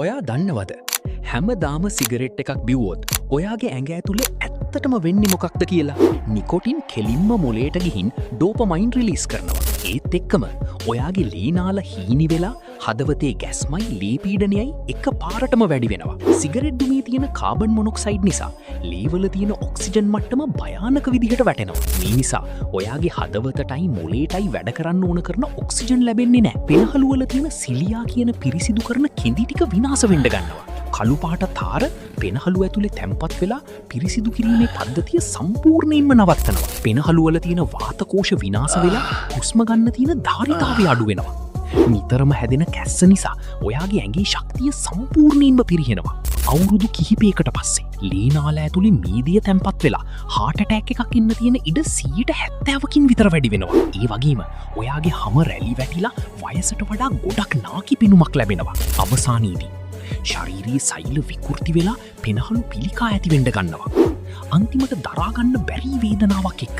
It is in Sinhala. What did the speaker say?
ඔයා දන්නවද හැමදාම සිගරෙට් එකක් බිව්වොත් ඔයාගේ ඇඟ ඇතුලේ ඇත්තටම වෙන්නේ මොකක්ද කියලා නිකොටින් කෙලින්ම මොලේට ගිහින් ඩෝපමයින් රිලීස් කරනවා ඒත් එක්කම ඔයාගේ ලීනාල හීනි වෙලා හදවතේ ගැස්මයි ලී පීඩනයයි එක පාරටම වැඩි වෙනවා සිගරෙට් දුමේ තියෙන කාබන් මොනොක්සයිඩ් නිසා ලීවල තියෙන ඔක්සිජන් මට්ටම භයානක විදිහට වැටෙනවා මේ නිසා ඔයාගේ හදවතටයි මොලේටයි වැඩ කරන්න ඕන කරන ඔක්සිජන් ලැබෙන්නේ නැහැ පෙනහළු වල තියෙන සිලියා කියන පිරිසිදු කරන කෙඳි ටික විනාශ වෙන්න ගන්නවා කළු පාට තාර පෙනහළු ඇතුලේ තැම්පත් වෙලා පිරිසිදු කිරීමේ පද්ධතිය සම්පූර්ණයෙන්ම නවත්තනවා. පෙනහළු වල තියෙන වාතකෝෂ විනාශ වෙලා හුස්ම ගන්න තියෙන ධාරිතාවය අඩු වෙනවා. නිතරම හැදෙන කැස්ස නිසා ඔයාගේ ඇඟේ ශක්තිය සම්පූර්ණයෙන්ම පිරිහෙනවා. අවුරුදු කිහිපයකට පස්සේ ලීනාල ඇතුලේ මීදිය තැම්පත් වෙලා heart attack එකක් එන්න තියෙන ඉඩ 70%කින් විතර වැඩි වෙනවා. ඒ වගේම ඔයාගේ හැම රැලි වැටිලා වයසට වඩා ගොඩක් නාකි පිනුමක් ලැබෙනවා. අවසානයේදී ශරීරයේ සෛල විකෘති වෙලා පෙනහළු පිළිකා ඇති වෙන්න ගන්නවා. අන්තිමට දරා ගන්න බැරි වේදනාවක් එක්ක